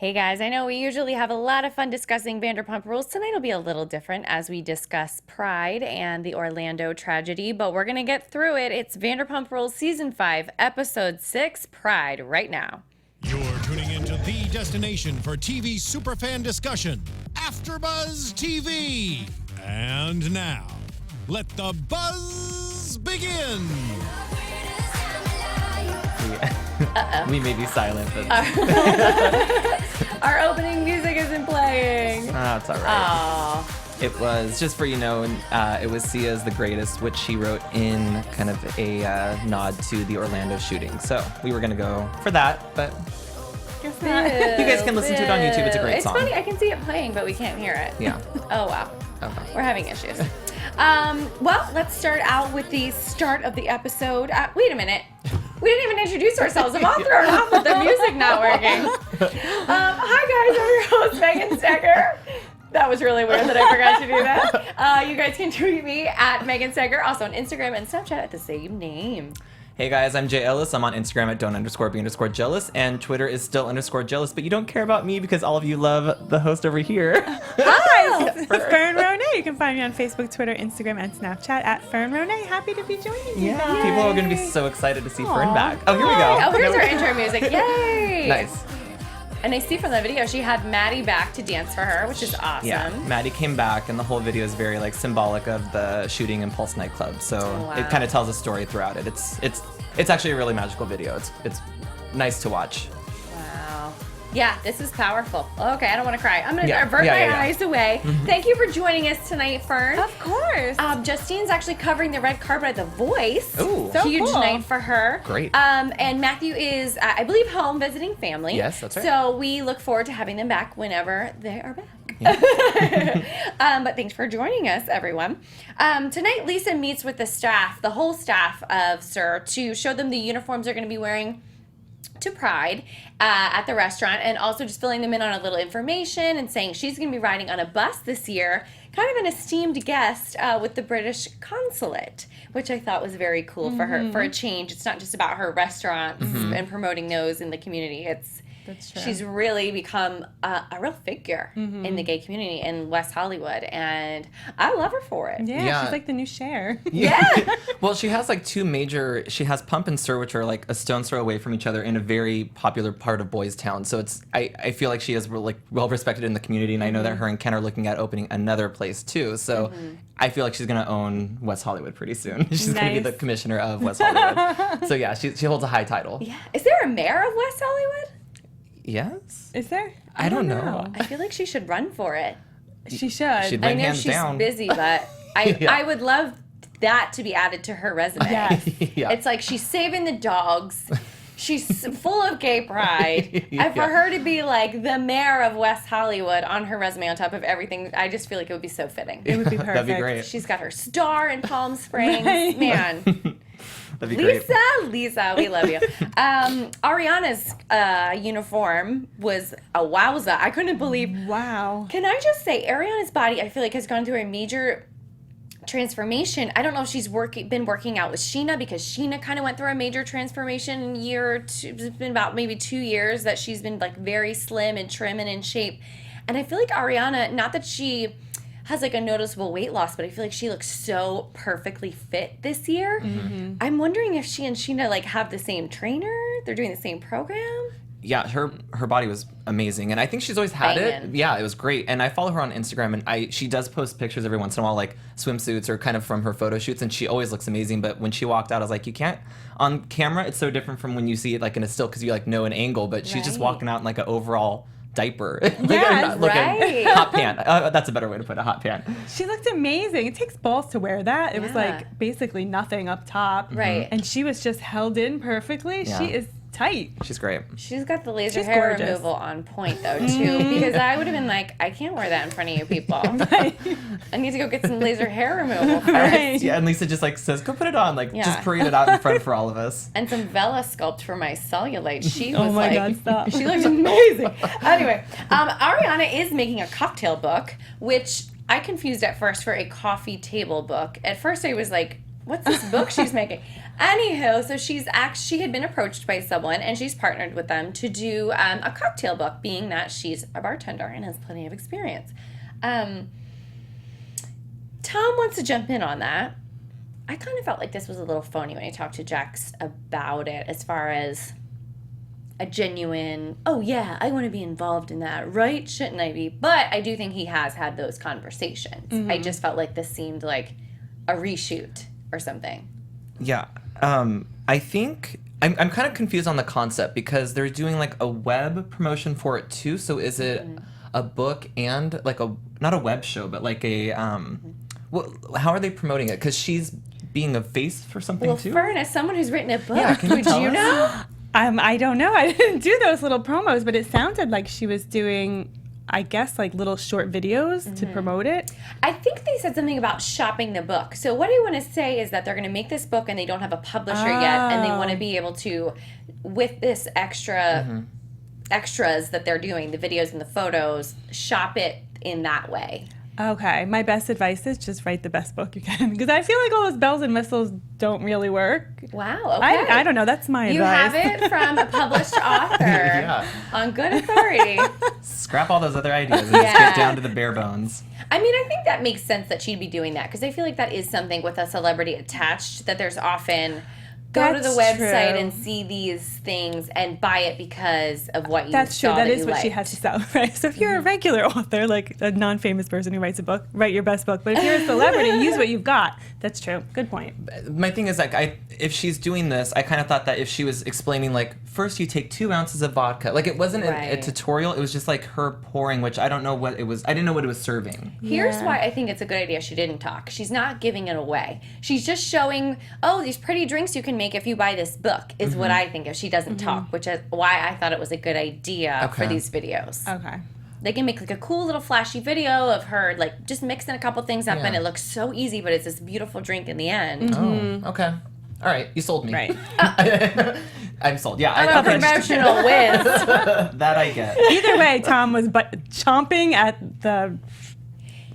Hey guys, I know we usually have a lot of fun discussing Vanderpump Rules. Tonight will be a little different as we discuss Pride and the Orlando tragedy, but we're going to get through it. It's Vanderpump Rules Season 5, Episode 6, Pride, right now. You're tuning into the destination for TV superfan discussion, Afterbuzz TV. And now, let the buzz begin. We may be silent, but our opening music isn't playing. it's all right. Aww. It was, just for it was Sia's The Greatest, which she wrote in kind of a nod to the Orlando shooting. So we were going to go for that, but you guys can listen to it on YouTube. It's a great song. It's funny, I can see it playing, but we can't hear it. Yeah. Oh, wow. Okay. We're having issues. Well, let's start out with the start of the episode. Wait a minute. We didn't even introduce ourselves. I'm all thrown off with the music not working. Hi, guys. I'm your host, Megan Stecher. That was really weird that I forgot to do that. You guys can tweet me at Megan Stecher, also on Instagram and Snapchat at the same name. Hey guys, I'm Jay Ellis. I'm on Instagram at don't_be_jealous, and Twitter is still _jealous, but you don't care about me because all of you love the host over here. Hi, Fern Ronay. You can find me on Facebook, Twitter, Instagram, and Snapchat at Fern Ronay. Happy to be joining you guys. People are going to be so excited to see Fern back. Oh, here we go. Oh, here's our intro music. Yay! Nice. And I see from the video she had Maddie back to dance for her, which is awesome. Yeah, Maddie came back, and the whole video is very symbolic of the shooting in Pulse nightclub. So It kind of tells a story throughout it. It's actually a really magical video. It's nice to watch. Wow. Yeah, this is powerful. Okay, I don't want to cry. I'm going to avert my eyes away. Thank you for joining us tonight, Fern. Of course. Justine's actually covering the red carpet at The Voice. Ooh. So huge cool. night for her. Great. And Matthew is, I believe, home visiting family. Yes, that's right. So we look forward to having them back whenever they are back. Yeah. But thanks for joining us, everyone. Tonight, Lisa meets with the staff, the whole staff of SUR, to show them the uniforms they're going to be wearing to Pride at the restaurant, and also just filling them in on a little information and saying she's going to be riding on a bus this year, kind of an esteemed guest with the British consulate, which I thought was very cool for her, for a change. It's not just about her restaurants and promoting those in the community. That's true. She's really become a real figure in the gay community in West Hollywood, and I love her for it. Yeah, she's like the new Cher. Yeah. Well, she has two major. She has Pump and SUR, which are a stone's throw away from each other in a very popular part of Boys Town. So I feel like she is well respected in the community, and I know that her and Ken are looking at opening another place too. So I feel like she's gonna own West Hollywood pretty soon. She's gonna be the commissioner of West Hollywood. So yeah, she holds a high title. Yeah. Is there a mayor of West Hollywood? Yes. Is there? I don't know. I feel like she should run for it. She should. She'd I win know hands she's down. busy, but I would love that to be added to her resume. Yes. Yeah. It's like she's saving the dogs. She's full of gay pride. And for her to be the mayor of West Hollywood on her resume on top of everything, I just feel like it would be so fitting. It would be perfect. That'd be great. She's got her star in Palm Springs. Right. Man. That'd be great. Lisa, we love you. Ariana's uniform was a wowza. I couldn't believe. Wow. Can I just say, Ariana's body, I feel like, has gone through a major transformation. I don't know if she's been working out with Scheana, because Scheana kind of went through a major transformation year or two. It's been about maybe 2 years that she's been very slim and trim and in shape. And I feel like Ariana, not that she has a noticeable weight loss, but I feel like she looks so perfectly fit this year. I'm wondering if she and Scheana have the same trainer. They're doing the same program. Yeah, her body was amazing, and I think she's always had Bangin'. it. Yeah, it was great, and I follow her on Instagram, and she does post pictures every once in a while, swimsuits or kind of from her photo shoots, and she always looks amazing. But when she walked out, I was like, you can't on camera. It's so different from when you see it in a still, because you know an angle, but she's just walking out in an overall diaper. Right. Hot pant. That's a better way to put it, hot pant. She looked amazing. It takes balls to wear that. It was basically nothing up top. Right. And she was just held in perfectly. Yeah. She is tight. She's great. She's got the laser She's hair gorgeous. removal on point, though, too. Because I would have been I can't wear that in front of you people. Right. I need to go get some laser hair removal first. Right. Yeah, and Lisa just says, go put it on. Just parade it out in front for all of us. And some Vela sculpt for my cellulite. She was Oh my God, stop. She looked amazing. Anyway, Ariana is making a cocktail book, which I confused at first for a coffee table book. At first I was what's this book she's making? Anywho, so she had been approached by someone, and she's partnered with them to do a cocktail book, being that she's a bartender and has plenty of experience. Tom wants to jump in on that. I kind of felt like this was a little phony when I talked to Jax about it, as far as a genuine, oh yeah, I want to be involved in that, right? Shouldn't I be? But I do think he has had those conversations. I just felt like this seemed like a reshoot or something. Yeah. I think I'm kind of confused on the concept because they're doing like a web promotion for it too. So is it a book and like not a web show, but like a how are they promoting it? Because she's being a face for something too. Well, Fern, as someone who's written a book, would you know? I don't know. I didn't do those little promos, but it sounded like she was doing, I guess, like little short videos to promote it. I think they said something about shopping the book. So what I want to say is that they're going to make this book and they don't have a publisher yet, and they want to be able to, with this extras that they're doing, the videos and the photos, shop it in that way. Okay. My best advice is just write the best book you can, because I feel like all those bells and whistles don't really work. Wow. Okay. I don't know. That's my advice. You have it from a published author on good authority. Scrap all those other ideas and just get down to the bare bones. I mean, I think that makes sense that she'd be doing that, because I feel like that is something with a celebrity attached, that there's often go to the website and see these things and buy it because of what you That's saw true. That that is you what she liked. has to sell, right? So if you're a regular author, like a non-famous person who writes a book, write your best book. But if you're a celebrity, use what you've got. That's true. Good point. My thing is, like, if she's doing this, I kind of thought that if she was explaining, like, first you take 2 ounces of vodka, like, it wasn't a tutorial. It was just like her pouring, which I don't know what it was. I didn't know what it was serving. Here's why I think it's a good idea she didn't talk. She's not giving it away. She's just showing, oh, these pretty drinks you can make if you buy this book, is what I think if she doesn't talk, which is why I thought it was a good idea for these videos. Okay. They can make like a cool little flashy video of her like just mixing a couple things up, and it looks so easy, but it's this beautiful drink in the end. Oh, okay. All right, you sold me. Right. I'm sold. Yeah, I'm a promotional whiz. That I get. Either way, Tom was chomping at the...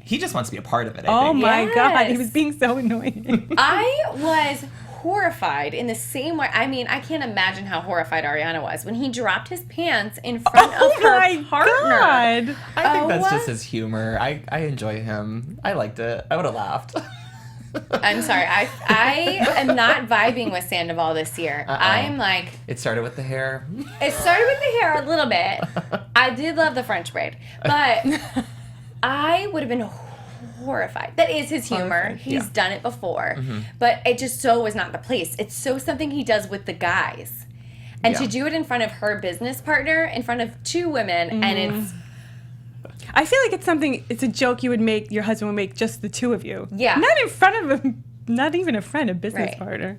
He just wants to be a part of it, Oh I think. my God, he Yes. was being so annoying. I was horrified in the same way. I mean, I can't imagine how horrified Ariana was when he dropped his pants in front of her partner. God. I think that's just his humor. I enjoy him. I liked it. I would have laughed. I'm sorry. I am not vibing with Sandoval this year. I'm like... It started with the hair. It started with the hair a little bit. I did love the French braid. But I would have been horrified. That is his humor. He's done it before. But it just so was not the place. It's so something he does with the guys. And to do it in front of her business partner, in front of 2 women, and it's... I feel like it's a joke you would make, your husband would make just the 2 of you. Yeah. Not in front of not even a friend, a business partner.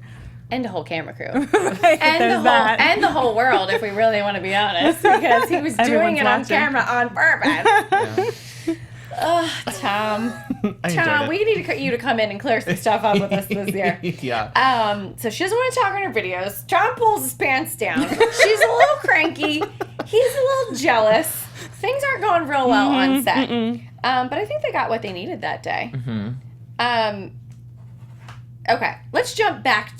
And a whole camera crew. Right, And the whole world, if we really want to be honest. Because he was doing Everyone's it on watching. camera on purpose. Ugh, Tom. Tom, we need you to come in and clear some stuff up with us this year. So she doesn't want to talk in her videos. Tom pulls his pants down. She's a little cranky. He's a little jealous. Things aren't going real well on set. But I think they got what they needed that day. Okay, let's jump back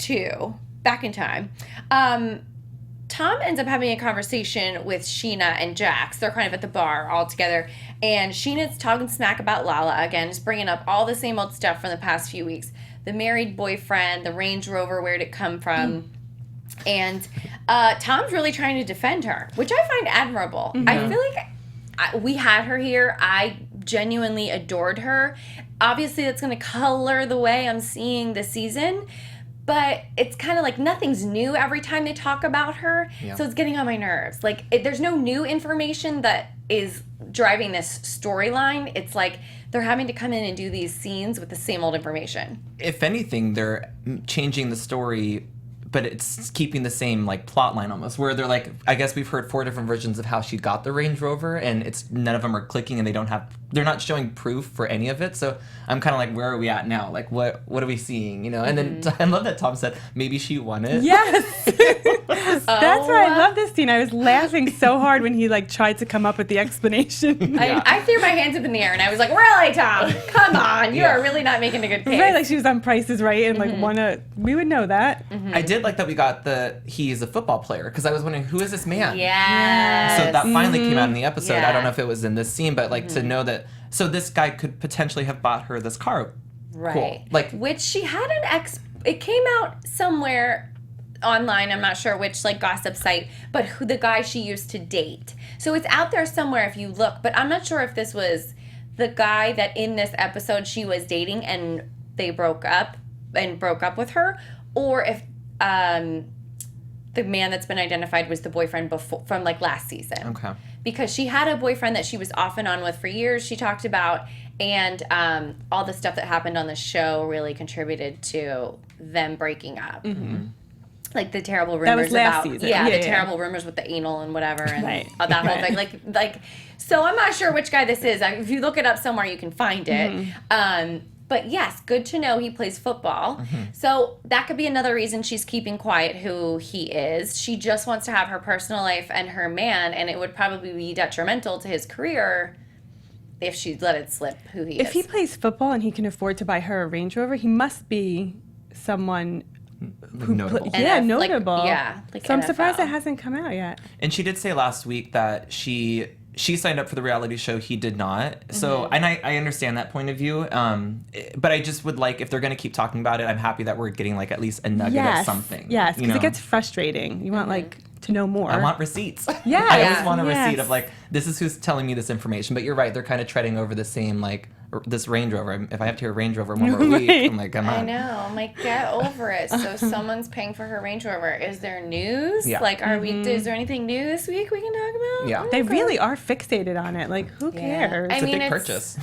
in time. Tom ends up having a conversation with Scheana and Jax. They're kind of at the bar all together. And Sheena's talking smack about Lala again, just bringing up all the same old stuff from the past few weeks. The married boyfriend, the Range Rover, where'd it come from? And Tom's really trying to defend her, which I find admirable. I feel like we had her here. I genuinely adored her. Obviously, that's going to color the way I'm seeing the season. But it's kind of like nothing's new every time they talk about her. So it's getting on my nerves. Like, there's no new information that is driving this storyline. It's like they're having to come in and do these scenes with the same old information. If anything, they're changing the story, but it's keeping the same like plot line almost, where they're like, I guess we've heard 4 different versions of how she got the Range Rover, and none of them are clicking, and they don't have they're not showing proof for any of it. So I'm kind of like, where are we at now? Like, what are we seeing? You know? And then I love that Tom said maybe she won it. Yes. That's why I love this scene. I was laughing so hard when he like tried to come up with the explanation. I threw my hands up in the air and I was like, really, Tom? Come on. You are really not making a good case. Right, like she was on Price is Right and like we would know that. I did like that we got he's a football player, because I was wondering, who is this man? Yes. So that finally came out in the episode. Yes. I don't know if it was in this scene, but like to know that, so this guy could potentially have bought her this car. Right. Cool. Like, which she had it came out somewhere online, I'm not sure which like gossip site, but who the guy she used to date. So it's out there somewhere if you look, but I'm not sure if this was the guy that in this episode she was dating and they broke up with her, or if the man that's been identified was the boyfriend before from like last season. okay. Because she had a boyfriend that she was off and on with for years, she talked about, and all the stuff that happened on the show really contributed to them breaking up. Like the terrible rumors That was last about season. the terrible rumors with the anal and whatever, and Right. all that whole thing. Like, so I'm not sure which guy this is. If you look it up somewhere, you can find it. But yes, good to know he plays football. So that could be another reason she's keeping quiet who he is. She just wants to have her personal life and her man, and it would probably be detrimental to his career if she let it slip who he is. If he plays football and he can afford to buy her a Range Rover, he must be someone who Notable. notable. Like So I'm surprised NFL. it hasn't come out yet. And she did say last week that she signed up for the reality show, he did not. So, and I understand that point of view. But I just would like, if they're going to keep talking about it, I'm happy that we're getting like at least a nugget of something. Yes, you because know? it gets frustrating. You want like to know more. I want receipts. Yeah. I always want a Yes. receipt of like, this is who's telling me this information. But you're right, they're kind of treading over the same, like, this Range Rover. If I have to hear Range Rover one more week, Right. I'm like, come on. I know. I'm like, get over it. So someone's paying for her Range Rover. Is there news? Yeah. Like, is there anything new this week we can talk about? Yeah. They really are fixated on it. Like, who Yeah. cares? I It's a mean, big it's- purchase.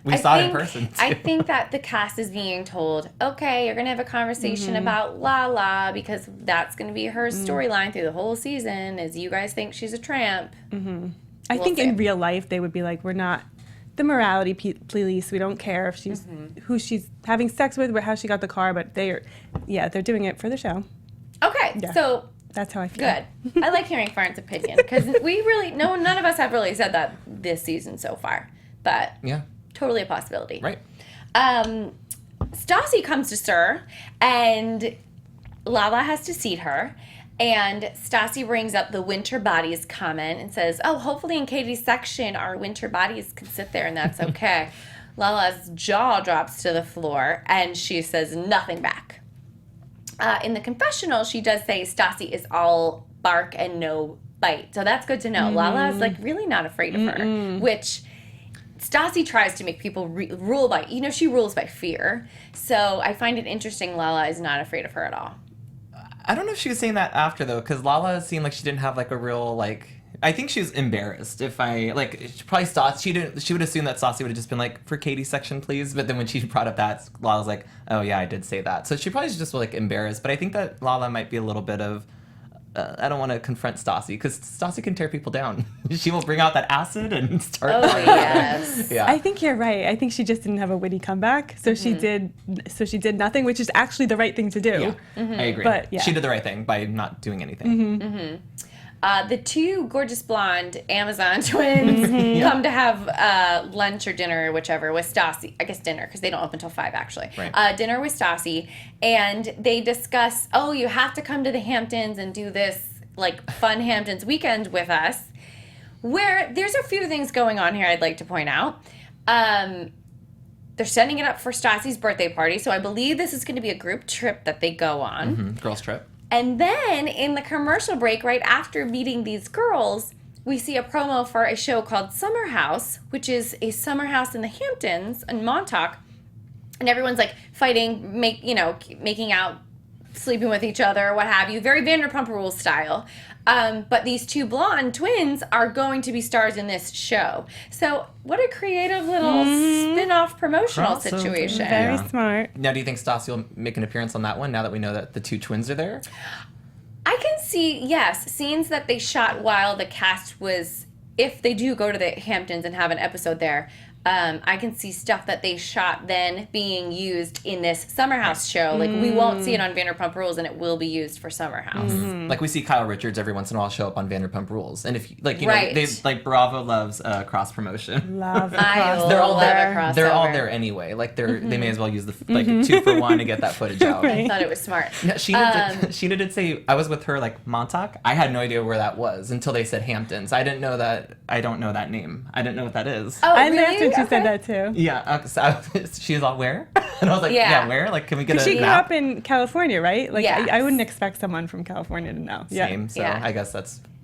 We saw it in person, too. I think that the cast is being told, okay, you're going to have a conversation about Lala because that's going to be her storyline through the whole season is you guys think she's a tramp. I We'll think see. in real life they would be like, we're not the morality police. We don't care if she's who she's having sex with or how she got the car, but they're doing it for the show. Okay, Yeah. so That's how I feel. good. I like hearing Fern's opinion because none of us have really said that this season so far, but Yeah, totally a possibility. right. Stassi comes to Sir, and Lala has to seat her. And Stassi brings up the winter bodies comment and says, oh, hopefully in Katie's section, our winter bodies can sit there and that's okay. Lala's jaw drops to the floor and she says nothing back. In the confessional, she does say Stassi is all bark and no bite. So that's good to know. Lala is like really not afraid of her, which Stassi tries to make people rule by, she rules by fear. So I find it interesting Lala is not afraid of her at all. I don't know if she was saying that after, though, because Lala seemed like she didn't have, like, a real, like... I think she was embarrassed she probably thought she would assume that Stassi would have just been like, for Katie's section, please. But then when she brought up that, Lala's like, oh, yeah, I did say that. So she probably just like, embarrassed. But I think that Lala might be a little bit of... I don't want to confront Stassi, because Stassi can tear people down. She will bring out that acid and start... Oh, yes. Yeah. I think you're right. I think she just didn't have a witty comeback, so she did nothing, which is actually the right thing to do. Yeah, I agree. But, yeah. She did the right thing by not doing anything. The two gorgeous blonde Amazon twins come to have lunch or dinner or whichever with Stassi. I guess dinner, because they don't open until 5, actually. Right. Dinner with Stassi. And they discuss, oh, you have to come to the Hamptons and do this, like, fun Hamptons weekend with us. Where there's a few things going on here I'd like to point out. They're setting it up for Stassi's birthday party, so I believe this is going to be a group trip that they go on. Girls trip. And then in the commercial break, right after meeting these girls, we see a promo for a show called Summer House, which is a summer house in the Hamptons in Montauk. And everyone's like fighting, making out, sleeping with each other, what have you. Very Vanderpump Rules style. But these two blonde twins are going to be stars in this show. So what a creative little spin-off promotional Crossover. situation. Very Yeah. smart. Now, do you think Stassi will make an appearance on that one now that we know that the two twins are there? I can see, yes, scenes that they shot while the cast was if they do go to the Hamptons and have an episode there, I can see stuff that they shot then being used in this Summer House show. Like, we won't see it on Vanderpump Rules, and it will be used for Summer House. Like, we see Kyle Richards every once in a while show up on Vanderpump Rules, and if like you Right. know, they like Bravo loves cross promotion. Love the I crossover. They're all love there. a crossover. They're all there anyway. Like they may as well use the like 2-for-1 to get that footage out. I thought it was smart. No, Scheana did say I was with her like Montauk. I had no idea where that was until they said Hamptons. I didn't know that. I don't know that name. I didn't know what that is. Oh, I really? laughed when she Okay. said that too. Yeah, she's all where? And I was like, Yeah. yeah, where? Like, can we get a She grew map? up in California, right? Like, Yes. I wouldn't expect someone from California to know. Yeah. Same. So Yeah.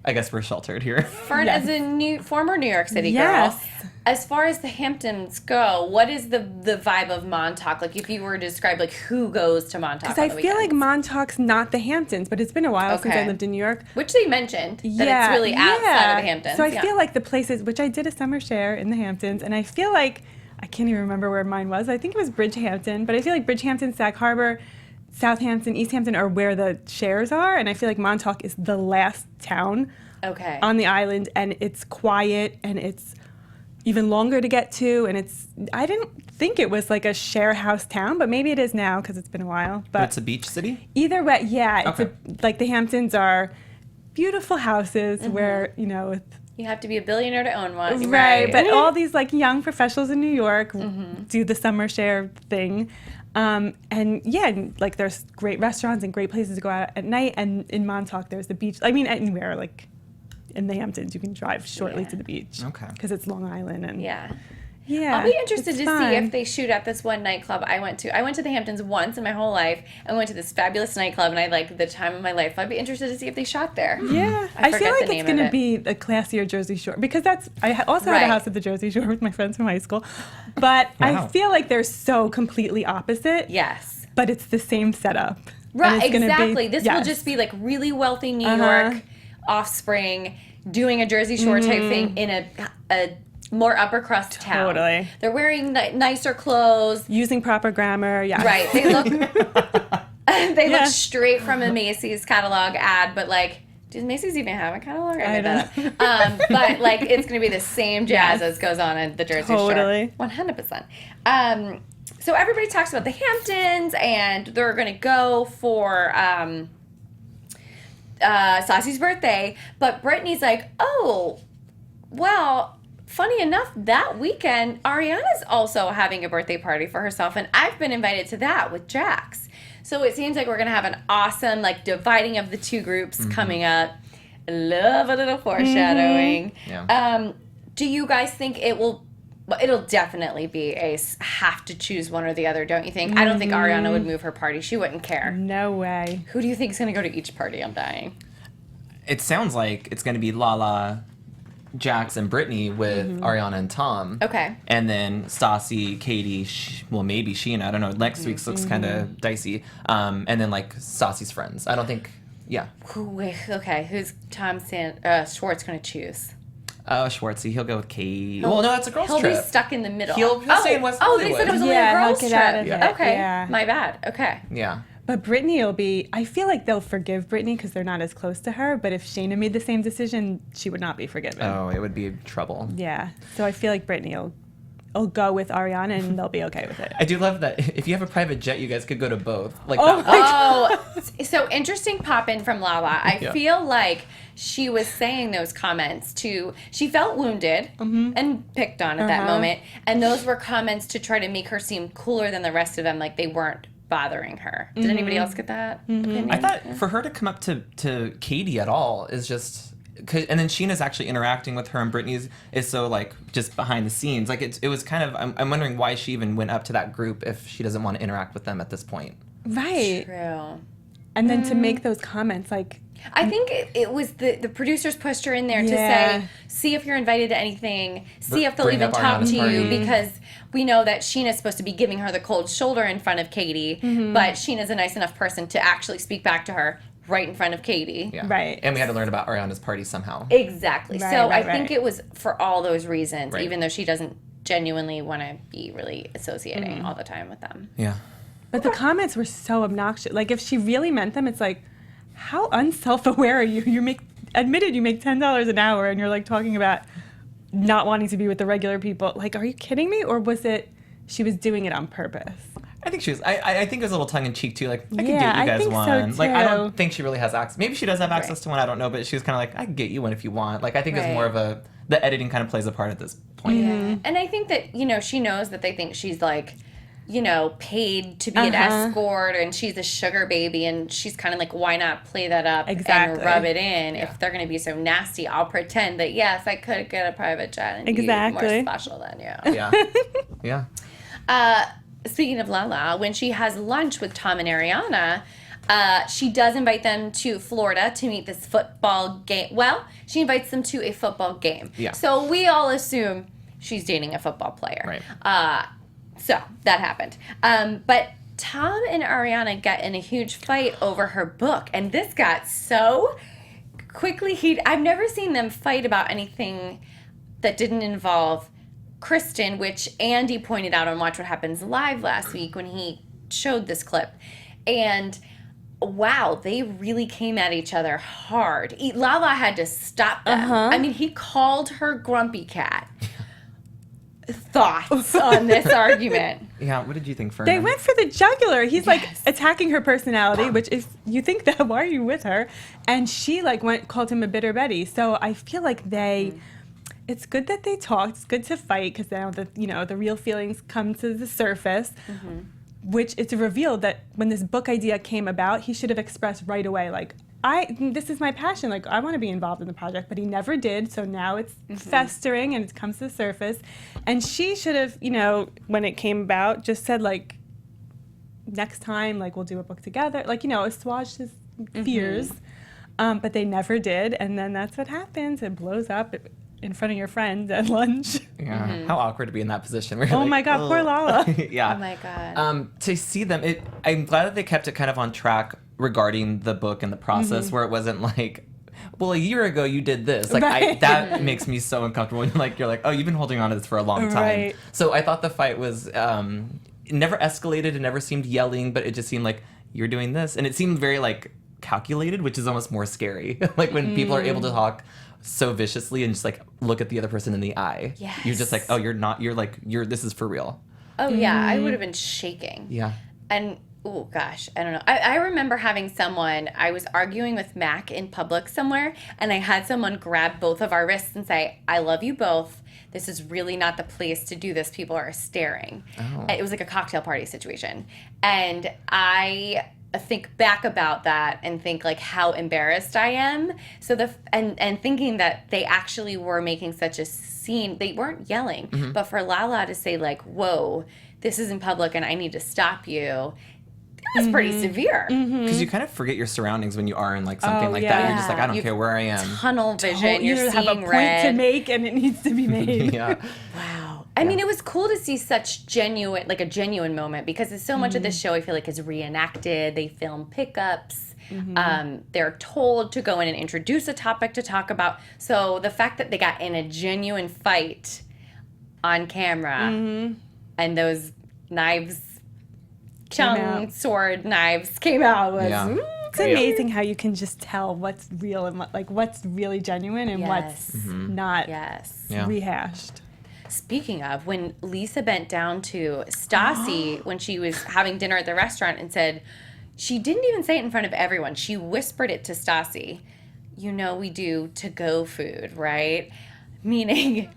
I guess we're sheltered here. Fern, Yes. as a former New York City Yes. girl, as far as the Hamptons go, what is the vibe of Montauk? Like, if you were to describe, like, who goes to Montauk Because on I the feel like weekends? Montauk's not the Hamptons, but it's been a while since I Okay. lived in New York. Which they mentioned, that it's really outside of the Hamptons. So I yeah. feel like the places, which I did a summer share in the Hamptons, and I feel like, I can't even remember where mine was. I think it was Bridgehampton, but I feel like Bridgehampton, Sag Harbor, Southampton, East Hampton are where the shares are, and I feel like Montauk is the last town Okay. on the island, and it's quiet, and it's even longer to get to, and I didn't think it was like a share house town, but maybe it is now because it's been a while. But It's a beach city? either way, yeah, it's Okay. like the Hamptons are beautiful houses where, you know, with you have to be a billionaire to own one. right, but all these like young professionals in New York do the summer share thing. And yeah, and, like there's great restaurants and great places to go out at night, and in Montauk there's the beach. I mean, anywhere like in the Hamptons you can drive shortly Yeah. to the beach. Okay. Because it's Long Island and Yeah. yeah. I'll be interested it's to fun. see if they shoot at this one nightclub I went to. I went to the Hamptons once in my whole life. I went to this fabulous nightclub, and I liked the time of my life. I'd be interested to see if they shot there. Yeah, I I, feel forget like the it's name going of to it. be a classier Jersey Shore because also had Right. a house at the Jersey Shore with my friends from high school, but I Wow. feel like they're so completely opposite. Yes. But it's the same setup. And Right, it's gonna be- exactly. This will yes. just be like really wealthy New Uh-huh. York offspring doing a Jersey Shore type thing in a more upper crust town. Totally. They're wearing nicer clothes. Using proper grammar, yeah. Right. They look they Yeah. look straight from a Macy's catalog ad, but like, does Macy's even have a catalog? I made that up. But like, it's going to be the same jazz as goes on at the Jersey Totally. Shore. 100%. So everybody talks about the Hamptons, and they're going to go for Saucy's birthday, but Brittany's like, oh, well, funny enough, that weekend, Ariana's also having a birthday party for herself, and I've been invited to that with Jax. So it seems like we're going to have an awesome, like, dividing of the two groups coming up. I love a little foreshadowing. Yeah. Do you guys think it'll definitely be have to choose one or the other, don't you think? I don't think Ariana would move her party. She wouldn't care. No way. Who do you think is going to go to each party? I'm dying. It sounds like it's going to be Lala, Jax, and Brittany with Ariana and Tom. Okay. And then Stassi, Katie, maybe Scheana. I don't know. Next week's looks kind of dicey. And then like Stassi's friends. I don't think. Yeah. Who's Tom Schwartz going to choose? Oh, Schwartzy. He'll go with Katie. Well, no, that's a girls' He'll trip. be stuck in the middle. He'll stay in West Oh, they Hollywood. said it was only Yeah, a he'll girls' get trip. out of it, Okay, yeah. my bad. Okay. Yeah. But Brittany will be, I feel like they'll forgive Brittany because they're not as close to her, but if Scheana made the same decision, she would not be forgiven. Oh, it would be trouble. Yeah. So I feel like Brittany will go with Ariana and they'll be okay with it. I do love that. If you have a private jet, you guys could go to both. Like Oh, that. Oh, so interesting pop in from Lala. I Yeah. feel like she was saying those comments she felt wounded and picked on at that moment. And those were comments to try to make her seem cooler than the rest of them, like they weren't bothering her. Did anybody else get that opinion? I thought for her to come up to Katie at all is just. And then Sheena's actually interacting with her, and Brittany's is so like just behind the scenes. Like it was kind of. I'm wondering why she even went up to that group if she doesn't want to interact with them at this point. Right. True. And then to make those comments, like, I think it was the producers pushed her in there to Yeah. say, see if you're invited to anything, see if they'll Bring even up talk Ariana's to you, party. because we know that Sheena's supposed to be giving her the cold shoulder in front of Katie, but Sheena's a nice enough person to actually speak back to her right in front of Katie. Yeah. Right. And we had to learn about Ariana's party somehow. Exactly. Right, so right, I think right. it was for all those reasons, Right. even though she doesn't genuinely want to be really associating all the time with them. Yeah. but the comments were so obnoxious. Like, if she really meant them, it's like, how unself-aware are you? You make $10 an hour and you're like talking about not wanting to be with the regular people. Like, are you kidding me? Or was it she was doing it on purpose? I think she was. I think it was a little tongue in cheek too. Like, I can Yeah, get you I guys think so, one. Like, I don't too. think she really has access. Maybe she does have access to one. I don't know. But she was kind of like, I can get you one if you want. Like, I think it's more of the editing kind of plays a part at this point. Yeah. And I think that, you know, she knows that they think she's like, you know, paid to be an escort and she's a sugar baby, and she's kind of like, why not play that up and rub it in? If they're going to be so nasty, I'll pretend that, yes, I could get a private jet and be more special than you. Yeah. Yeah. Speaking of Lala, when she has lunch with Tom and Ariana, she does invite them to Florida to meet this football game. Well, she invites them to a football game. Yeah. So we all assume she's dating a football player. Right. So that happened. But Tom and Ariana get in a huge fight over her book. And this got so quickly heated. I've never seen them fight about anything that didn't involve Kristen, which Andy pointed out on Watch What Happens Live last week when he showed this clip. And wow, they really came at each other hard. Lala had to stop them. I mean, he called her grumpy cat. Thoughts on this argument? Yeah, what did you think, Fern? They went for the jugular. He's like attacking her personality, which if you think that, why are you with her? And she like called him a bitter Betty. So I feel like it's good that they talked. It's good to fight because now the real feelings come to the surface. Which it's revealed that when this book idea came about, he should have expressed right away, like, this is my passion. Like, I want to be involved in the project, but he never did. So now it's festering and it comes to the surface. And she should have, when it came about, just said, like, next time, like, we'll do a book together. Like, assuaged his fears. But they never did. And then that's what happens. It blows up in front of your friends at lunch. Yeah. How awkward to be in that position. Oh my God, poor Lala. Yeah. Oh my God. To see them, I'm glad that they kept it kind of on track regarding the book and the process, where it wasn't like, well, a year ago you did this. Like that makes me so uncomfortable. You're like, oh, you've been holding on to this for a long time. Right. So I thought the fight was it never escalated. It never seemed yelling, but it just seemed like you're doing this, and it seemed very like calculated, which is almost more scary. Like when people are able to talk so viciously and just like look at the other person in the eye. Yes. You're just like, oh, this is for real. Oh yeah, I would have been shaking. Yeah. And oh gosh, I don't know. I remember having someone, I was arguing with Mac in public somewhere, and I had someone grab both of our wrists and say, I love you both. This is really not the place to do this. People are staring. Oh. It was like a cocktail party situation. And I think back about that and think like how embarrassed I am. So and thinking that they actually were making such a scene. They weren't yelling, but for Lala to say like, whoa, this is in public and I need to stop you. That's pretty severe. Because you kind of forget your surroundings when you are in like something like that. You're just like, I don't care where I am. Tunnel vision. You You're have a seeing point red. to make, and it needs to be made. Yeah. Wow. I mean, it was cool to see such a genuine moment, because so much of this show I feel like is reenacted. They film pickups. They're told to go in and introduce a topic to talk about. So the fact that they got in a genuine fight on camera and those knives, sword knives came out was It's amazing how you can just tell what's real and what's really genuine and what's not rehashed. Speaking of, when Lisa bent down to Stassi when she was having dinner at the restaurant and said, she didn't even say it in front of everyone. She whispered it to Stassi. We do to-go food, right? Meaning,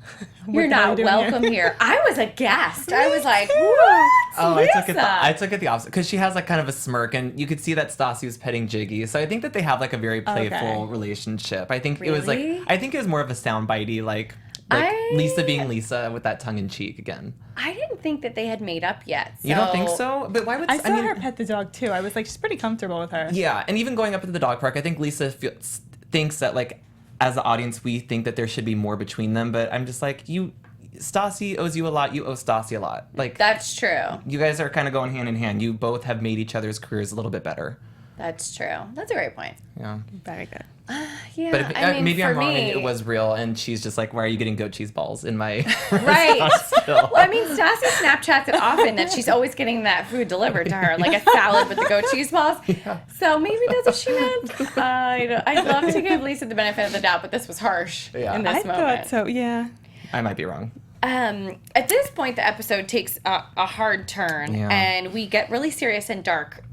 you're not welcome here. I was aghast. I was like, what? Oh, Lisa? I took it the opposite, because she has like kind of a smirk, and you could see that Stassi was petting Jiggy. So I think that they have like a very playful relationship. I think it was more of a soundbitey like Lisa being Lisa with that tongue in cheek again. I didn't think that they had made up yet. You don't think so? But why would I saw her pet the dog too. I was like, she's pretty comfortable with her. Yeah, and even going up to the dog park, I think Lisa thinks that like as the audience we think that there should be more between them. But I'm just like, Stassi owes you a lot. You owe Stassi a lot. Like that's true. You guys are kind of going hand in hand. You both have made each other's careers a little bit better. That's true. That's a great point. Yeah. Very good. Yeah, but maybe I'm wrong and it was real, and she's just like, why are you getting goat cheese balls in my right? Well, I mean, Stassi Snapchats it often that she's always getting that food delivered to her, like a salad with the goat cheese balls. Yeah. So maybe that's what she meant. I'd love to give Lisa the benefit of the doubt, but this was harsh in this moment. I thought so, yeah. I might be wrong. At this point, the episode takes a hard turn, and we get really serious and dark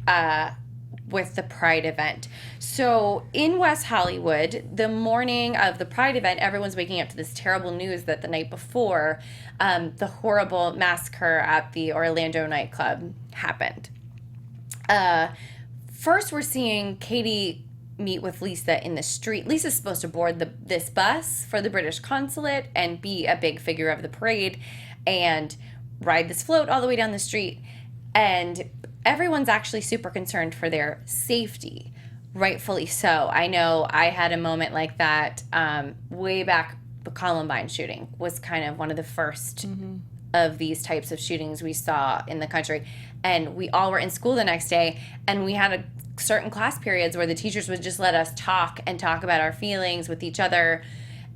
with the Pride event. So in West Hollywood, the morning of the Pride event, everyone's waking up to this terrible news that the night before, the horrible massacre at the Orlando nightclub happened. First, we're seeing Katie meet with Lisa in the street. Lisa's supposed to board this bus for the British consulate and be a big figure of the parade and ride this float all the way down the street. And everyone's actually super concerned for their safety, rightfully so. I know I had a moment like that way back. The Columbine shooting was kind of one of the first of these types of shootings we saw in the country. And we all were in school the next day, and we had certain class periods where the teachers would just let us talk about our feelings with each other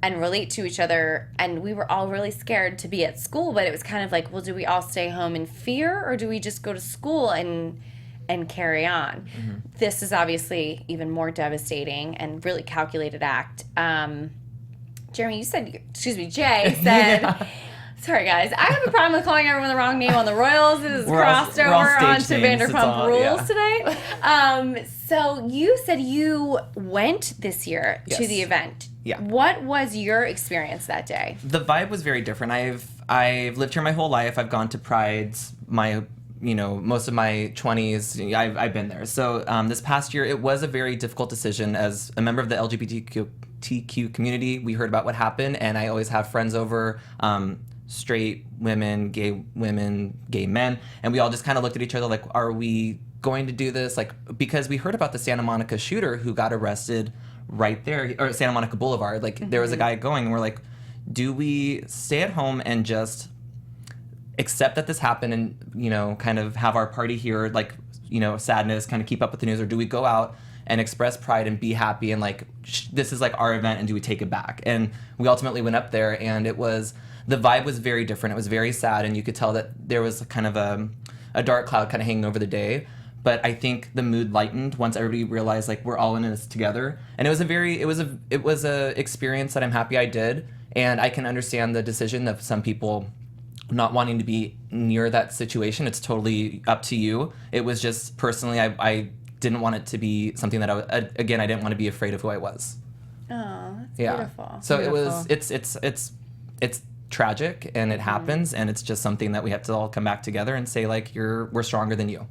and relate to each other. And we were all really scared to be at school, but it was kind of like, well, do we all stay home in fear, or do we just go to school and carry on? This is obviously even more devastating and really calculated act. Jay said, sorry guys, I have a problem with calling everyone the wrong name on the Royals. It is crossed over onto Vanderpump Rules today. So you said you went this year to the event. Yeah. What was your experience that day? The vibe was very different. I've lived here my whole life. I've gone to Prides most of my 20s. I've been there. So this past year, it was a very difficult decision. As a member of the LGBTQ community, we heard about what happened, and I always have friends over, straight women, gay men, and we all just kind of looked at each other like, are we going to do this? Like, because we heard about the Santa Monica shooter who got arrested right there, or Santa Monica Boulevard. Like, there was a guy going, and we're like, do we stay at home and just accept that this happened and, kind of have our party here, like, sadness, kind of keep up with the news, or do we go out and express pride and be happy and like, this is like our event, and do we take it back? And we ultimately went up there, and the vibe was very different. It was very sad, and you could tell that there was kind of a dark cloud kind of hanging over the day. But I think the mood lightened once everybody realized like we're all in this together. And it was a experience that I'm happy I did, and I can understand the decision of some people not wanting to be near that situation. It's totally up to you. It was just personally, I didn't want it to be something that I didn't want to be afraid of who I was. Oh, that's beautiful. So Beautiful. it's tragic, and it happens, and it's just something that we have to all come back together and say like, we're stronger than you.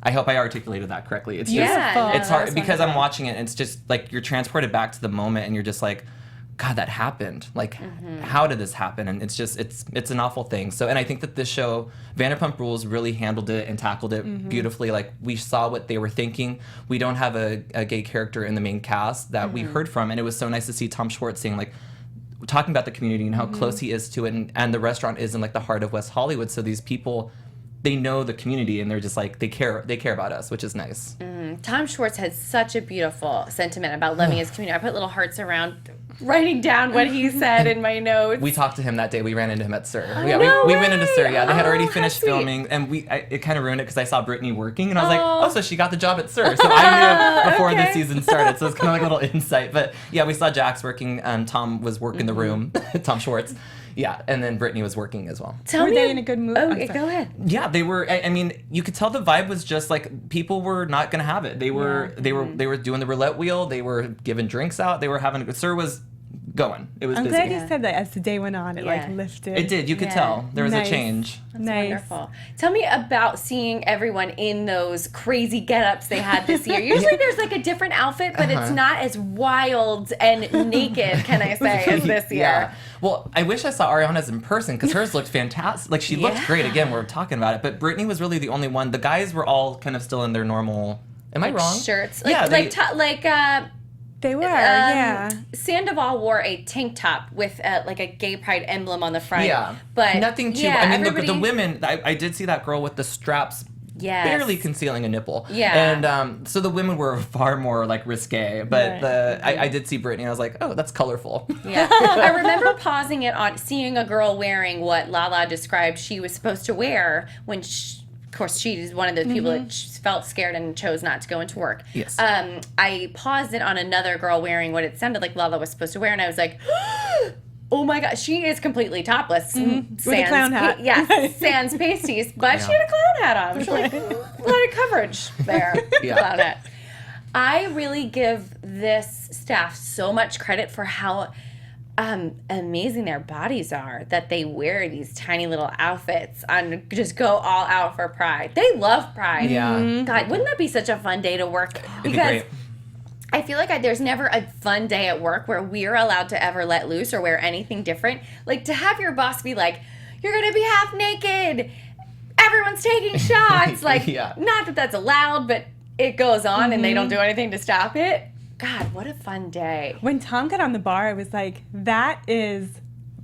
I hope I articulated that correctly. It's just, it's hard because I'm watching it, and it's just like you're transported back to the moment, and you're just like, God, that happened. Like, how did this happen? And it's just, it's an awful thing. So, and I think that this show, Vanderpump Rules, really handled it and tackled it beautifully. Like, we saw what they were thinking. We don't have a gay character in the main cast that we heard from, and it was so nice to see Tom Schwartz saying like, talking about the community and how close he is to it, and the restaurant is in like the heart of West Hollywood. So these people, they know the community, and they're just like, they care about us, which is nice. Tom Schwartz has such a beautiful sentiment about loving his community. I put little hearts around writing down what he said in my notes. We talked to him that day. We ran into him at SUR. No we went into SUR. Yeah, they had already how finished sweet. filming, and it kind of ruined it because I saw Brittany working, and I was like, oh, so she got the job at SUR. So I knew before the season started, so it's kind of like a little insight. But yeah, we saw Jax working, and Tom was working the room, Tom Schwartz. Yeah, and then Brittany was working as well. Were they in a good mood? Oh, okay, go ahead. Yeah, they were. I mean, you could tell the vibe was just like people were not gonna have it. They were doing the roulette wheel. They were giving drinks out. They were having. SUR was going. It was I'm busy. glad you said that. As the day went on, it like lifted. It did. You could tell there was a change. That's wonderful. Tell me about seeing everyone in those crazy get-ups they had this year. Usually there's like a different outfit, but it's not as wild and naked, can I say, as this year. Yeah. Well, I wish I saw Ariana's in person because hers looked fantastic. Like, she looked great. Again, we're talking about it. But Brittany was really the only one. The guys were all kind of still in their normal... Am I wrong? Shirts. They were, Sandoval wore a tank top with like a gay pride emblem on the front. Yeah. But nothing too... I mean, the women... I did see that girl with the straps barely concealing a nipple. Yeah. And so the women were far more like risque, but I did see Brittany and I was like, oh, that's colorful. Yeah. I remember pausing it on seeing a girl wearing what Lala described she was supposed to wear when of course, she is one of the people that felt scared and chose not to go into work. Yes. I paused it on another girl wearing what it sounded like Lala was supposed to wear, and I was like, Oh my God, she is completely topless. With a clown hat. Yes, sans pasties, but she had a clown hat on. Which like, a lot of coverage there. Yeah. Clown hat. I really give this staff so much credit for how amazing their bodies are, that they wear these tiny little outfits and just go all out for Pride. They love Pride. Yeah. God, wouldn't that be such a fun day to work? It'd be great. I feel like there's never a fun day at work where we're allowed to ever let loose or wear anything different. Like, to have your boss be like, you're going to be half naked. Everyone's taking shots. Like, Yeah. not that that's allowed, but it goes on and they don't do anything to stop it. God, what a fun day. When Tom got on the bar, I was like, that is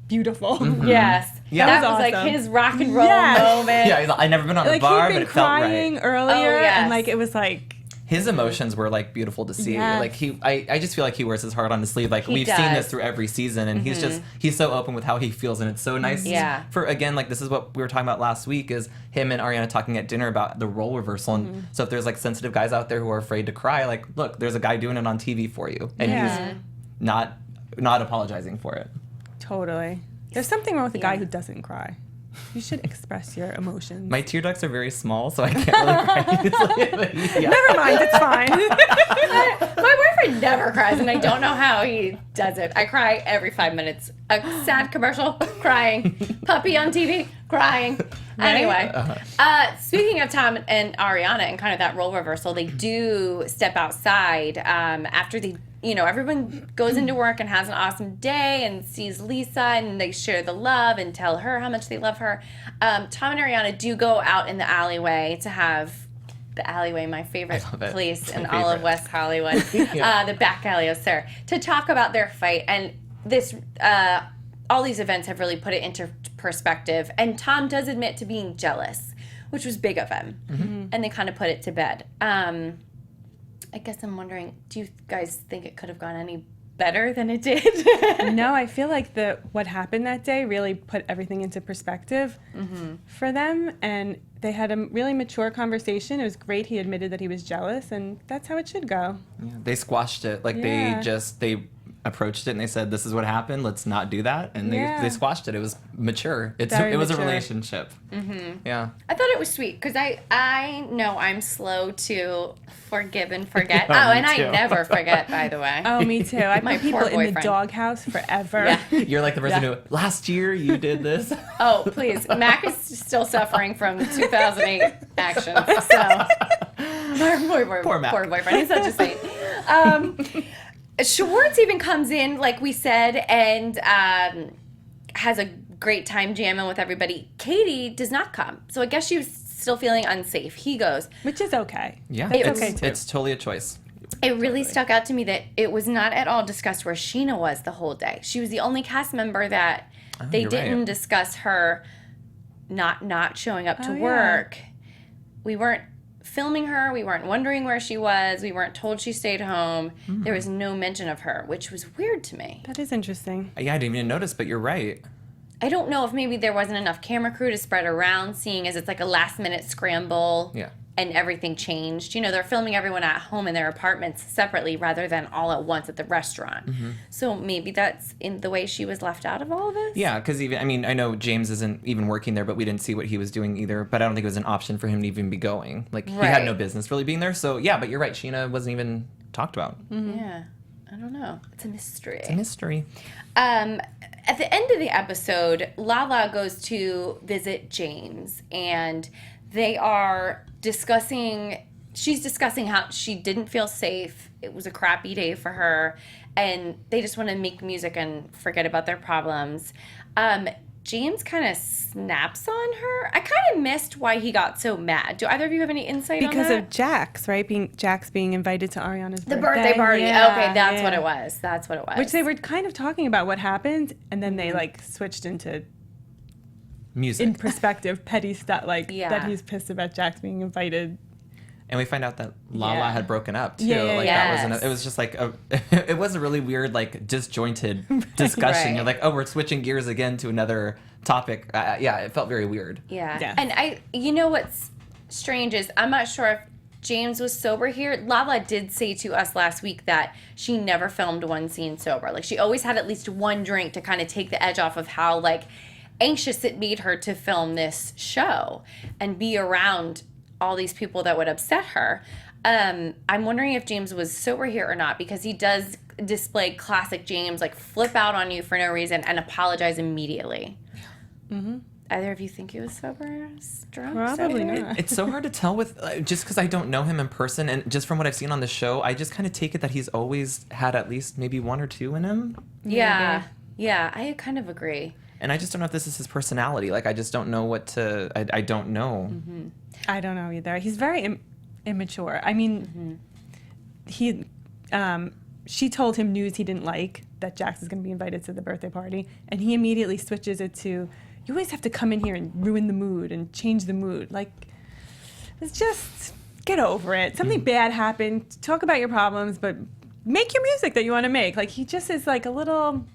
beautiful. Yes. Yeah. That That was was like awesome. his rock and roll Yes. moment. Yeah, he's like, I've never been on a Like, bar, he'd but been it felt crying right. earlier, Oh, yes. and like it was like, His emotions were like beautiful to see. Yes. Like I just feel like he wears his heart on his sleeve. Like He we've seen this does. through every season, and he's so open with how he feels, and it's so nice. Yeah. For again, like this is what we were talking about last week, is him and Ariana talking at dinner about the role reversal. And so if there's like sensitive guys out there who are afraid to cry, like look, there's a guy doing it on TV for you, and Yeah. he's not apologizing for it. totally. There's something wrong with a guy Yeah. who doesn't cry. You should express your emotions. My tear ducts are very small, so I can't really cry easily. But yeah. Never mind, it's fine. My boyfriend never cries, and I don't know how he does it. I cry every 5 minutes. A sad commercial, crying. Puppy on TV, crying. Anyway, speaking of Tom and Ariana and kind of that role reversal, they do step outside after they, everyone goes into work and has an awesome day and sees Lisa, and they share the love and tell her how much they love her. Tom and Ariana do go out in the alleyway to have the alleyway, my favorite I love it. place It's in my all of favorite. West Hollywood, Yeah. the back alley of Sir, to talk about their fight. And this, all these events have really put it into perspective. And Tom does admit to being jealous, which was big of him. Mm-hmm. And they kind of put it to bed. I guess I'm wondering, do you guys think it could have gone any better than it did? No, I feel like what happened that day really put everything into perspective for them, and they had a really mature conversation. It was great. He admitted that he was jealous, and that's how it should go. Yeah, they squashed it. Like Yeah. they approached it and they said, "This is what happened. Let's not do that." And Yeah. they squashed it. It was mature. Very It was mature. a relationship. Mm-hmm. Yeah. I thought it was sweet because I know I'm slow to forgive and forget. Oh, oh, me and I too. never forget, by the way. Oh, me too. I My put people poor in the boyfriend. doghouse forever. Yeah. You're like the person who last year you did this. Oh, please. Mac is still suffering from 2008 actions. So, Poor Mac. Poor boyfriend. He's such a saint. Schwartz even comes in, like we said, and has a great time jamming with everybody. Katie does not come. So I guess she was still feeling unsafe. He goes. Which is okay. Yeah, That's it's okay too. it's totally a choice. It really stuck out to me that it was not at all discussed where Scheana was the whole day. She was the only cast member that they you're didn't right. discuss her not showing up to Oh, yeah. work. We weren't filming her. We weren't wondering where she was. We weren't told she stayed home. There was no mention of her, which was weird to me. That is interesting. Yeah, I didn't even notice, but you're right. I don't know if maybe there wasn't enough camera crew to spread around, seeing as it's like a last minute scramble. Yeah. And everything changed. They're filming everyone at home in their apartments separately rather than all at once at the restaurant. Mm-hmm. So maybe that's in the way she was left out of all of this. Yeah, because I know James isn't even working there, but we didn't see what he was doing either. But I don't think it was an option for him to even be going. Like, he had no Right. business really being there. So, yeah, but you're right. Scheana wasn't even talked about. Yeah. I don't know. It's a mystery. It's a mystery. At the end of the episode, Lala goes to visit James, and they are she's discussing how she didn't feel safe. It was a crappy day for her, and they just want to make music and forget about their problems. James kind of snaps on her. I kind of missed why he got so mad. Do either of you have any insight on Because that? of Jax, right? Jax being invited to Ariana's The birthday party. Yeah, Okay, that's yeah. what it was. That's what it was. Which they were kind of talking about what happened, and then they like switched into Music. in perspective petty stuff, like Yeah. that he's pissed about Jax being invited. And we find out that Lala Yeah. had broken up too. Yeah, like yes. that was it was just like it was a really weird, like, disjointed discussion. Right. You're like, oh, we're switching gears again to another topic. Yeah, it felt very weird. Yeah. Yeah. And you know what's strange is I'm not sure if James was sober here. Lala did say to us last week that she never filmed one scene sober. Like, she always had at least one drink to kind of take the edge off of how, like, anxious it made her to film this show and be around all these people that would upset her. I'm wondering if James was sober here or not, because he does display classic James, like, flip out on you for no reason and apologize immediately. Mm-hmm. Either of you think he was sober? Drunk? Probably sober? not. It's so hard to tell with just because I don't know him in person, and just from what I've seen on the show, I just kind of take it that he's always had at least maybe one or two in him. Yeah. Yeah, I kind of agree. And I just don't know if this is his personality. Like, I just don't know what to. I don't know. Mm-hmm. I don't know either. He's very immature. I mean, she told him news he didn't like, that Jax is going to be invited to the birthday party, and he immediately switches it to, you always have to come in here and ruin the mood and change the mood. Like, it's just, get over it. Something bad happened. Talk about your problems, but make your music that you want to make. Like, he just is like a little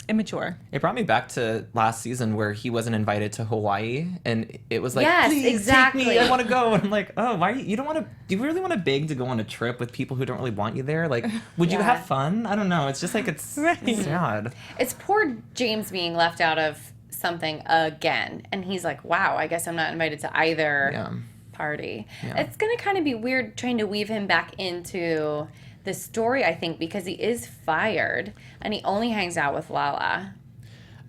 immature. It brought me back to last season where he wasn't invited to Hawaii, and it was like, Yes, please exactly. take me, I want to go. And I'm like, oh, why? You don't want to? Do you really want to beg to go on a trip with people who don't really want you there? Like, would you Yeah. have fun? I don't know. It's just like it's sad. It's poor James being left out of something again. And he's like, wow, I guess I'm not invited to either party. Yeah. It's going to kind of be weird trying to weave him back into the story, I think, because he is fired and he only hangs out with Lala.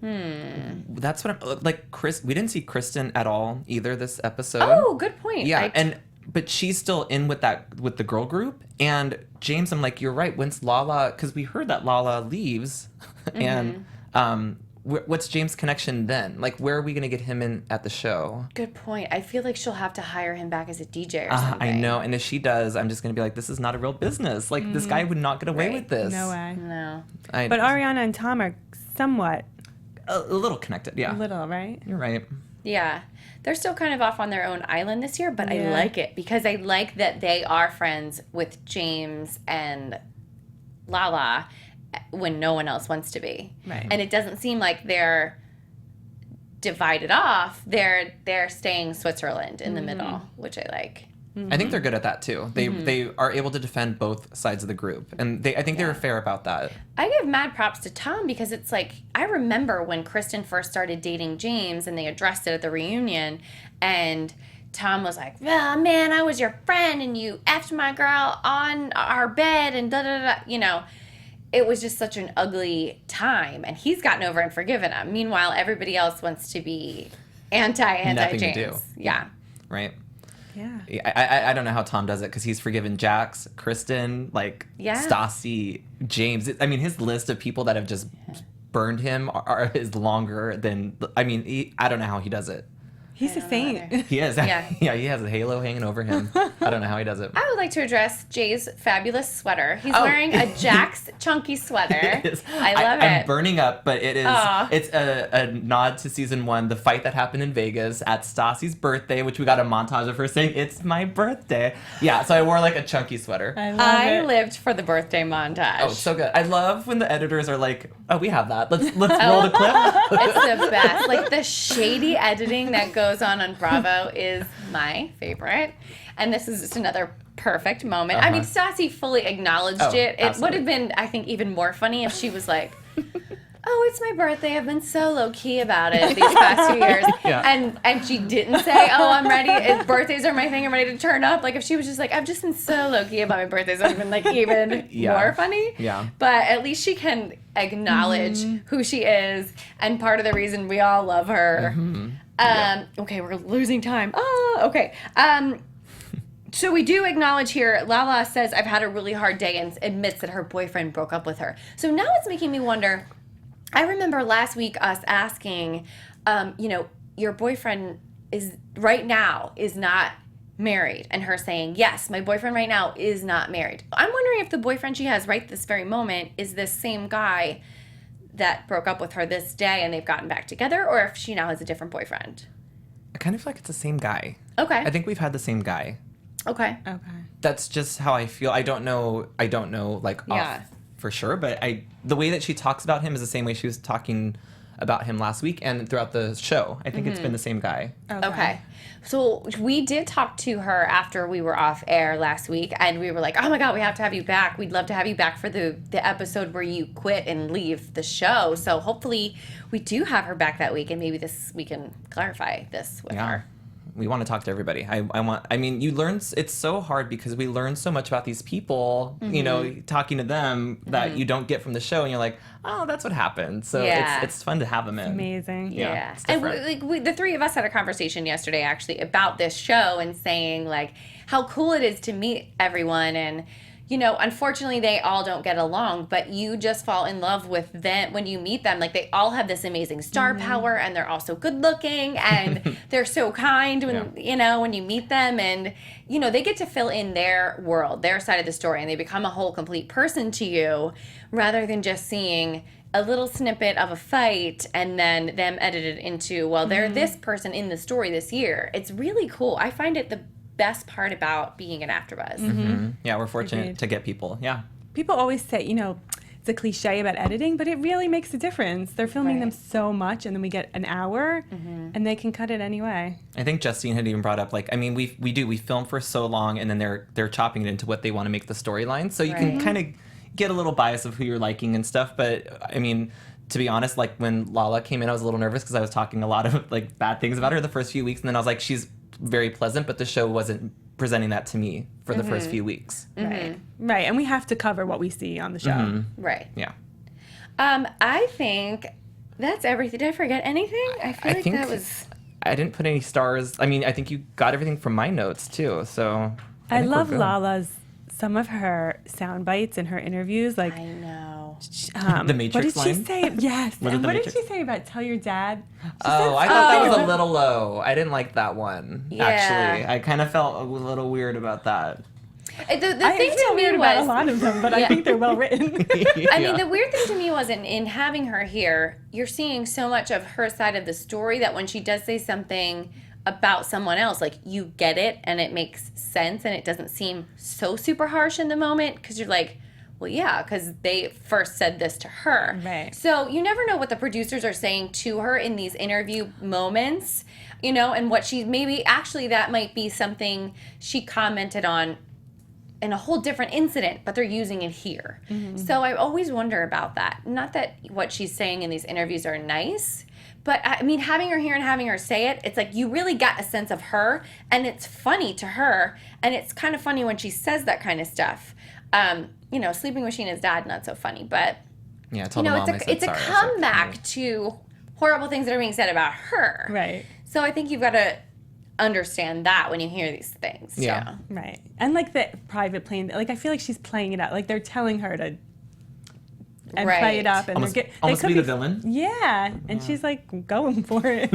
That's what I'm like. We didn't see Kristen at all either this episode. Oh, good point. Yeah, but she's still in with the girl group. And James, I'm like, you're right. When's Lala? Because we heard that Lala leaves, and what's James' connection then? Like, where are we gonna get him in at the show? Good point. I feel like she'll have to hire him back as a DJ or something. I know, and if she does, I'm just gonna be like, this is not a real business. Like, this guy would not get away with this. No way. No. But Ariana and Tom are somewhat a little connected. Yeah, little, right? you're right. Yeah. They're still kind of off on their own island this year, but I Yeah. like it because I like that they are friends with James and Lala when no one else wants to be. Right. And it doesn't seem like they're divided off. They're staying Switzerland in the middle, which I like. I think they're good at that too. They are able to defend both sides of the group, and I think they were fair about that. I give mad props to Tom because it's like, I remember when Kristen first started dating James and they addressed it at the reunion, and Tom was like, well, man, I was your friend and you effed my girl on our bed and da-da-da, you know. It was just such an ugly time, and he's gotten over and forgiven him. Meanwhile, everybody else wants to be Nothing to James. do. Yeah. Right. Yeah. I don't know how Tom does it because he's forgiven Jax, Kristen, like Stassi, James. I mean, his list of people that have just burned him is longer than. I mean, I don't know how he does it. He's a saint. He is. Yeah. Yeah, he has a halo hanging over him. I don't know how he does it. I would like to address Jay's fabulous sweater. He's wearing a Jax chunky sweater. It is. I love it. I'm burning up, but it is. Aw. It's a nod to season 1, the fight that happened in Vegas at Stassi's birthday, which we got a montage of her saying, "It's my birthday." Yeah, so I wore like a chunky sweater. I lived for the birthday montage. Oh, it's so good. I love when the editors are like, "Oh, we have that. Let's roll the clip." It's the best. Like, the shady editing that goes on Bravo is my favorite. And this is just another perfect moment. I mean, Stassi fully acknowledged it. It absolutely. would have been, I think, even more funny if she was like, oh, it's my birthday. I've been so low-key about it these past 2 years. Yeah. And she didn't say, oh, I'm ready. Birthdays are my thing. I'm ready to turn up. Like, if she was just like, I've just been so low-key about my birthdays, it would have been, like, even more funny. Yeah. But at least she can acknowledge who she is. And part of the reason we all love her. Okay, we're losing time. Oh, okay. So we do acknowledge here, Lala says, I've had a really hard day and admits that her boyfriend broke up with her. So now it's making me wonder, I remember last week us asking, your boyfriend is not married, and her saying, yes, my boyfriend right now is not married. I'm wondering if the boyfriend she has right this very moment is this same guy that broke up with her this day and they've gotten back together, or if she now has a different boyfriend. I kind of feel like it's the same guy. Okay. I think we've had the same guy. Okay. That's just how I feel. I don't know like off for sure, but the way that she talks about him is the same way she was talking about him last week and throughout the show. I think it's been the same guy. Okay. So we did talk to her after we were off air last week, and we were like, oh my God, we have to have you back. We'd love to have you back for the episode where you quit and leave the show. So hopefully we do have her back that week, and maybe we can clarify this with her. We want to talk to everybody. You learn, it's so hard because we learn so much about these people, you know, talking to them that you don't get from the show, and you're like, oh, that's what happened. So it's fun to have them in. Amazing. Yeah. It's And different. the three of us had a conversation yesterday actually about this show and saying like how cool it is to meet everyone, and you know, unfortunately they all don't get along, but you just fall in love with them when you meet them. Like they all have this amazing star power, and they're all so good looking, and they're so kind when you know, when you meet them, and you know, they get to fill in their world, their side of the story, and they become a whole complete person to you rather than just seeing a little snippet of a fight and then them edited into, well, they're this person in the story this year. It's really cool. I find it the best part about being an AfterBuzz. Yeah, we're fortunate Agreed. to get people. Yeah. People always say, you know, it's a cliche about editing, but it really makes a difference. They're filming them so much, and then we get an hour, and they can cut it anyway. I think Justine had even brought up, like, I mean, we film for so long, and then they're chopping it into what they want to make the storyline. So you can kind of get a little bias of who you're liking and stuff. But I mean, to be honest, like when Lala came in, I was a little nervous because I was talking a lot of like bad things about her the first few weeks, and then I was like, she's very pleasant, but the show wasn't presenting that to me for the first few weeks. Right. And we have to cover what we see on the show. Right. Yeah. I think that's everything. Did I forget anything? I feel like that was... I didn't put any stars. I mean, I think you got everything from my notes too. So I think we're love good. Lala's, some of her sound bites in her interviews. Like, I know. The Matrix what did line? she say? Yes. Was it And the what did Matrix? she say about tell your dad? She Oh, I said thought that was something a little low. I didn't like that one. Yeah. Actually, I kind of felt a little weird about that. The I thing feel to me weird about a was... lot of them, but I think they're well written. I mean, the weird thing to me was in having her here, you're seeing so much of her side of the story that when she does say something about someone else, like, you get it and it makes sense and it doesn't seem so super harsh in the moment because you're like, well, yeah, because they first said this to her. Right. So you never know what the producers are saying to her in these interview moments, you know, and what she maybe actually that might be something she commented on in a whole different incident, but they're using it here. So I always wonder about that. Not that what she's saying in these interviews are nice, but I mean, having her here and having her say it, it's like you really got a sense of her, and it's funny to her, and it's kind of funny when she says that kind of stuff. You know, sleeping with Scheana's dad, not so funny, but Yeah, tell you the know, mom I said it's a sorry. I said comeback sorry. to horrible things that are being said about her. Right. So I think you've got to understand that when you hear these things. Yeah. too. Right. And like the private plane, like I feel like she's playing it out. Like they're telling her to play Right. it up, and Almost, they almost could be the villain. Yeah, and she's like going for it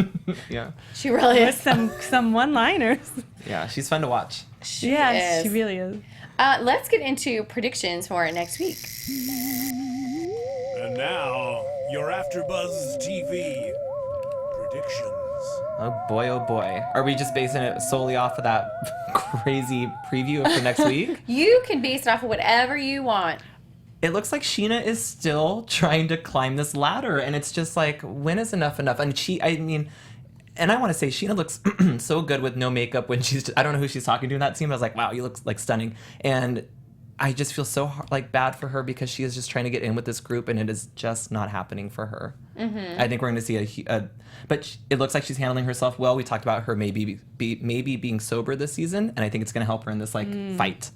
Yeah. She really with is. some one-liners. Yeah, she's fun to watch. Yes, is. she really is. Let's get into predictions for next week. And now, your AfterBuzz TV predictions. Oh boy. Are we just basing it solely off of that crazy preview for next week? You can base it off of whatever you want. It looks like Scheana is still trying to climb this ladder, and it's just like, when is enough? And and I want to say Scheana looks so good with no makeup when I don't know who she's talking to in that scene, but I was like, wow, you look like stunning. And I just feel so like bad for her because she is just trying to get in with this group, and it is just not happening for her. I think we're going to see but it looks like she's handling herself well. We talked about her maybe being sober this season, and I think it's going to help her in this fight.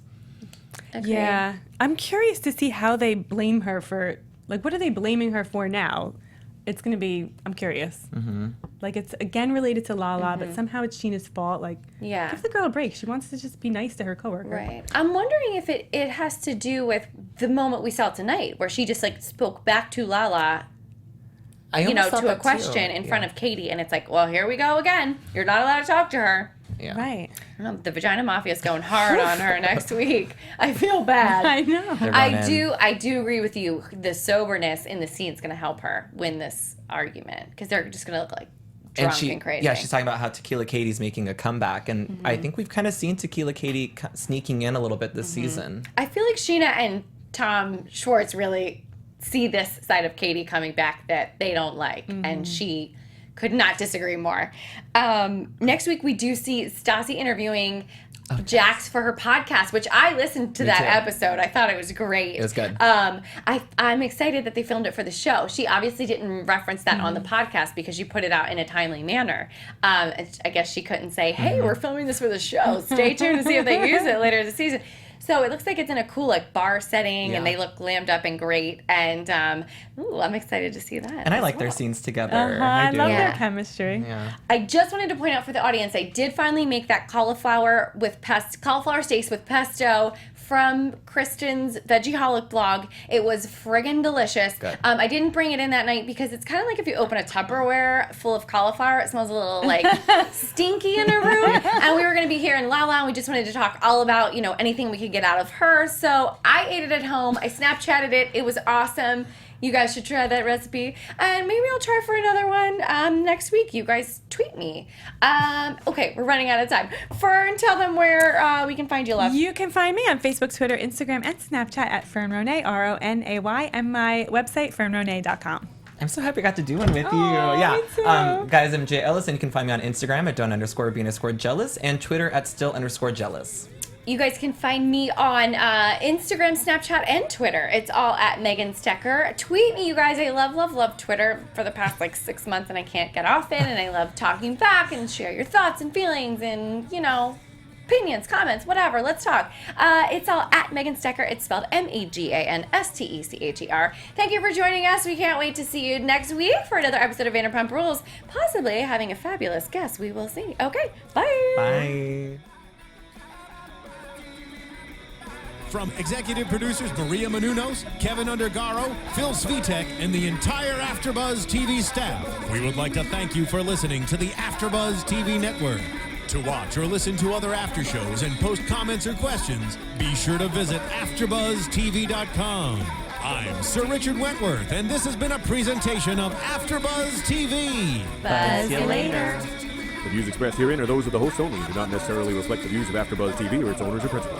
Okay. Yeah, I'm curious to see how they blame her for. Like, what are they blaming her for now? It's gonna be. I'm curious. Like, it's again related to Lala, but somehow it's Scheana's fault. Like, Yeah. give the girl a break. She wants to just be nice to her coworker. Right. I'm wondering if it has to do with the moment we saw tonight where she just like spoke back to Lala, I you know, almost thought to a that too. question in front of Katie, and it's like, well, here we go again. You're not allowed to talk to her. Yeah. Right. I don't know, the Vagina Mafia is going hard on her next week. I feel bad. I know. They're I going in. do agree with you. The soberness in the scene is going to help her win this argument because they're just going to look like drunk and crazy. Yeah, she's talking about how Tequila Katie's making a comeback, and I think we've kind of seen Tequila Katie sneaking in a little bit this season. I feel like Scheana and Tom Schwartz really see this side of Katie coming back that they don't like. And she could not disagree more. Next week, we do see Stassi interviewing Jax for her podcast, which I listened to that episode. I thought it was great. It was good. I'm excited that they filmed it for the show. She obviously didn't reference that on the podcast because you put it out in a timely manner. I guess she couldn't say, hey, we're filming this for the show. Stay tuned to see if they use it later this season. So it looks like it's in a cool like bar setting, and they look glammed up and great. And I'm excited to see that. And I like their scenes together. I do. love their chemistry. Yeah. I just wanted to point out for the audience, I did finally make that cauliflower steaks with pesto from Kristen's Veggieholic blog. It was friggin' delicious. Good. I didn't bring it in that night because it's kind of like if you open a Tupperware full of cauliflower, it smells a little like stinky in a room. And we were going to be here in Lala, and we just wanted to talk all about, anything we could get out of her. So I ate it at home. I Snapchatted it. It was awesome. You guys should try that recipe. And maybe I'll try for another one next week. You guys tweet me. Okay, we're running out of time. Fern, tell them where we can find you, love. You can find me on Facebook, Twitter, Instagram, and Snapchat at Fern Ronay, Ronay, and my website, fernronay.com. I'm so happy I got to do one with you. Oh, Yeah. me too. Guys, I'm Jay Ellis, and you can find me on Instagram at don't_be_jealous and Twitter at still_jealous. You guys can find me on Instagram, Snapchat, and Twitter. It's all at Megan Stecher. Tweet me, you guys. I love Twitter for the past 6 months, and I can't get off it. And I love talking back and share your thoughts and feelings and, opinions, comments, whatever. Let's talk. It's all at Megan Stecher. It's spelled MEGANSTECHER. Thank you for joining us. We can't wait to see you next week for another episode of Vanderpump Rules, possibly having a fabulous guest. We will see. Okay, bye. Bye. From executive producers Maria Menounos, Kevin Undergaro, Phil Svitek, and the entire Afterbuzz TV staff, we would like to thank you for listening to the Afterbuzz TV network. To watch or listen to other after shows and post comments or questions, be sure to visit AfterbuzZTV.com. I'm Sir Richard Wentworth, and this has been a presentation of Afterbuzz TV. Buzz you later. The views expressed herein are those of the hosts only and do not necessarily reflect the views of AfterBuzz TV or its owners or principals.